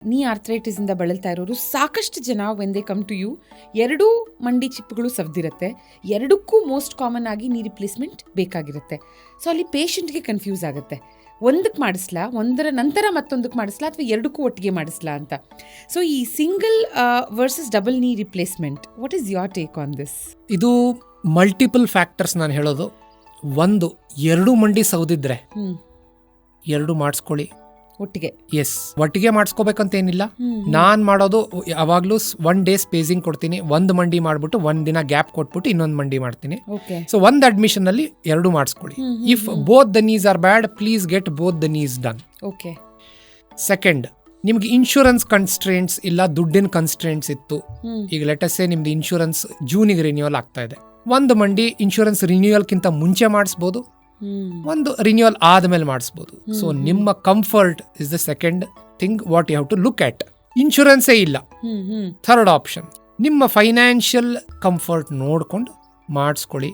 ನೀ ಆರ್ಥ್ರೈಟಿಸ್ ಇಂದ ಬಳಲ್ತಾ ಇರೋರು ಸಾಕಷ್ಟು ಜನ when they come to you, ಎರಡೂ ಮಂಡಿ ಚಿಪ್ಪುಗಳು ಸವ್ದಿರುತ್ತೆ, ಎರಡಕ್ಕೂ ಮೋಸ್ಟ್ ಕಾಮನ್ ಆಗಿ ನೀ ರಿಪ್ಲೇಸ್ಮೆಂಟ್ ಬೇಕಾಗಿರುತ್ತೆ. ಸೊ ಅಲ್ಲಿ ಪೇಷಂಟ್ಗೆ ಕನ್ಫ್ಯೂಸ್ ಆಗುತ್ತೆ, ಒಂದಕ್ಕೆ ಮಾಡಿಸ್ಲಾ, ಒಂದರ ನಂತರ ಮತ್ತೊಂದಕ್ಕೆ ಮಾಡಿಸ್ಲಾ, ಅಥವಾ ಎರಡಕ್ಕೂ ಒಟ್ಟಿಗೆ ಮಾಡಿಸ್ಲಾ ಅಂತ. ಸೊ ಈ ಸಿಂಗಲ್ ವರ್ಸಸ್ ಡಬಲ್ ನೀ replacement, what is your take on this? ಇದು ಮಲ್ಟಿಪಲ್ ಫ್ಯಾಕ್ಟರ್ಸ್ ನಾನು ಹೇಳೋದು. ಒಂದು, ಎರಡು ಮಂಡಿ ಸೌದಿದ್ರೆ ಎರಡು ಮಾಡಿಸ್ಕೊಳ್ಳಿ ಒಟ್ಟಿಗೆ. ಎಸ್, ಒಟ್ಟಿಗೆ ಮಾಡಿಸ್ಕೋಬೇಕಂತ ಏನಿಲ್ಲ. ನಾನು ಮಾಡೋದು ಯಾವಾಗಲೂ 1 day ಸ್ಪೇಸಿಂಗ್ ಕೊಡ್ತೀನಿ. ಒಂದು ಮಂಡಿ ಮಾಡಿಬಿಟ್ಟು 1 ದಿನ ಗ್ಯಾಪ್ ಕೊಟ್ಬಿಟ್ಟು ಇನ್ನೊಂದು ಮಂಡಿ ಮಾಡ್ತೀನಿ. ಸೊ ಒಂದು ಅಡ್ಮಿಷನ್ ಅಲ್ಲಿ ಎರಡು ಮಾಡಿಸ್ಕೊಳ್ಳಿ. If both the knees are bad, please get both the knees done. Okay. Second, ನಿಮ್ಗೆ ಇನ್ಶೂರೆನ್ಸ್ ಕನ್ಸ್ಟ್ರೇಂಟ್ಸ್ ಇಲ್ಲ, ದುಡ್ಡಿನ ಕನ್ಸ್ಟ್ರೇಂಟ್ಸ್ ಇತ್ತು. ಈಗ ಲೆಟಸ್ಸೇ ನಿಮ್ದು ಇನ್ಶೂರೆನ್ಸ್ ಜೂನಿಗೆ ರಿನ್ಯೂವಲ್ ಆಗ್ತಾ ಇದೆ, ಒಂದು ಮಂಡಿ ಇನ್ಶೂರೆನ್ಸ್ ರಿನ್ಯೂವಲ್ಗಿಂತ ಮುಂಚೆ ಮಾಡಿಸ್ಬೋದು, ಒಂದು ರಿನ್ಯೂವಲ್ ಆದ್ಮೇಲೆ ಮಾಡಿಸ್ಬೋದು. ಸೊ ನಿಮ್ಮ comfort is the second thing what you have to look at. ಇನ್ಶೂರೆನ್ಸೇ ಇಲ್ಲ, ಥರ್ಡ್ ಆಪ್ಷನ್ ನಿಮ್ಮ ಫೈನಾನ್ಷಿಯಲ್ ಕಂಫರ್ಟ್ ನೋಡ್ಕೊಂಡು ಮಾಡಿಸ್ಕೊಳ್ಳಿ.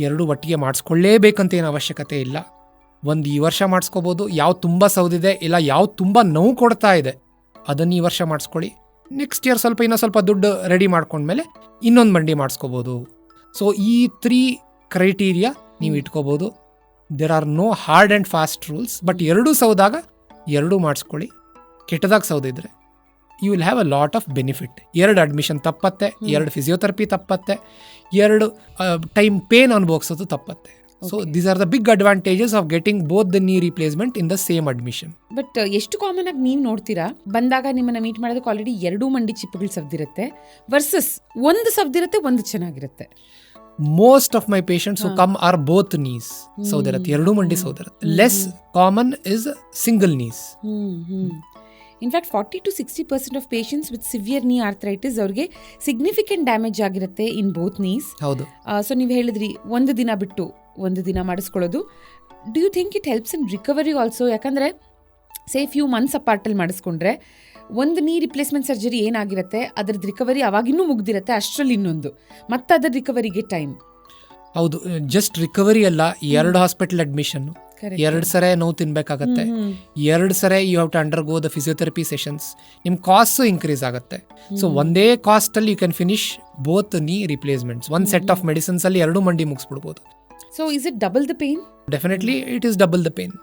ಎರಡು ಒಟ್ಟಿಗೆ ಮಾಡಿಸ್ಕೊಳ್ಳೇಬೇಕಂತ ಏನು ಅವಶ್ಯಕತೆ ಇಲ್ಲ. ಒಂದು ಈ ವರ್ಷ ಮಾಡಿಸ್ಕೋಬೋದು, ಯಾವ ತುಂಬ ಸೌದಿದೆ ಇಲ್ಲ ಯಾವ ತುಂಬ ನೋವು ಕೊಡ್ತಾ ಇದೆ ಅದನ್ನು ಈ ವರ್ಷ ಮಾಡಿಸ್ಕೊಳ್ಳಿ. ನೆಕ್ಸ್ಟ್ ಇಯರ್ ಇನ್ನೂ ಸ್ವಲ್ಪ ದುಡ್ಡು ರೆಡಿ ಮಾಡ್ಕೊಂಡ್ಮೇಲೆ ಇನ್ನೊಂದು ಮಂಡಿ ಮಾಡಿಸ್ಕೋಬೋದು. ಸೊ ಈ 3 ಕ್ರೈಟೀರಿಯಾ ನೀವು ಇಟ್ಕೋಬೋದು. There are no hard and fast rules, but ಎರಡೂ ಸೌದಾಗ ಎರಡೂ ಮಾಡಿಸ್ಕೊಳ್ಳಿ. ಕೆಟ್ಟದಾಗ ಸೌದಿದ್ರೆ you will have a lot of benefit. 2 admission ತಪ್ಪತ್ತೆ, 2 ಫಿಸಿಯೋಥೆರಪಿ ತಪ್ಪತ್ತೆ, 2 ಟೈಮ್ ಪೇನ್ ಅನುಭವಿಸೋದು ತಪ್ಪತ್ತೆ. So these are the big advantages of getting both the knee replacement in the same admission. But ಎಷ್ಟು ಕಾಮನ್ ಆಗಿ ನೀವು ನೋಡ್ತೀರಾ, ಬಂದಾಗ ನಿಮ್ಮನ್ನ ಮೀಟ್ ಮಾಡೋದಕ್ಕೆ ಆಲ್ರೆಡಿ 2 ಮಂಡಿ ಚಿಪ್ಪುಗಳು ಸವ್ದಿರುತ್ತೆ ವರ್ಸಸ್ ಒಂದು ಸವ್ದಿರುತ್ತೆ, ಒಂದು ಚೆನ್ನಾಗಿರುತ್ತೆ. Most of my patients who come are both knees ಸೌದಿರುತ್ತೆ, 2 ಮಂಡಿ ಸೌದಿರುತ್ತೆ. Less common is single knees. In fact 40 to 60% of patients with severe knee arthritis ಅವ್ರಿಗೆ ಸಿಗ್ನಿಫಿಕೆಂಟ್ ಡ್ಯಾಮೇಜ್ ಆಗಿರುತ್ತೆ ಇನ್ ಬೋತ್ ನೀಸ್. ಹೌದು. ಸೊ ನೀವು ಹೇಳಿದ್ರಿ ಒಂದು ದಿನ ಬಿಟ್ಟು ಒಂದು ದಿನ ಮಾಡಿಸ್ಕೊಳ್ಳೋದು. Do you think it helps in recovery also? ಯಾಕಂದರೆ ಸೇ ಫ್ಯೂ ಮಂತ್ಸ್ ಅಪಾರ್ಟಲ್ಲಿ ಮಾಡಿಸ್ಕೊಂಡ್ರೆ ಒಂದು ನೀ ರಿಪ್ಲೇಸ್ಮೆಂಟ್ ಸರ್ಜರಿ ಏನಾಗಿರುತ್ತೆ ಅದರದ್ದು ರಿಕವರಿ ಅವಾಗಿನ್ನೂ ಮುಗ್ದಿರುತ್ತೆ, ಅಷ್ಟರಲ್ಲಿ ಇನ್ನೊಂದು ಮತ್ತೆ ಅದರ ರಿಕವರಿಗೆ ಟೈಮ್. ಹೌದು, ಜಸ್ಟ್ ರಿಕವರಿ ಅಲ್ಲ, 2 ಹಾಸ್ಪಿಟಲ್ ಅಡ್ಮಿಷನ್, 2 ಸರಿ ನೋವು ತಿನ್ಬೇಕಾಗತ್ತೆ, 2 ಸರಿ you have to undergo the physiotherapy sessions. ನಿಮ್ಮ ಕಾಸ್ಟು ಇನ್ಕ್ರೀಸ್ ಆಗುತ್ತೆ. ಸೊ ಒಂದೇ ಕಾಸ್ಟಲ್ಲಿ you can finish both knee replacements. ಒಂದು ಸೆಟ್ ಆಫ್ ಮೆಡಿಸಿನ್ಸ್ ಅಲ್ಲಿ 2 ಮಂಡಿ ಮುಗಿಸ್ಬಿಡ್ಬೋದು. So is it double the pain? Definitely it is double the pain.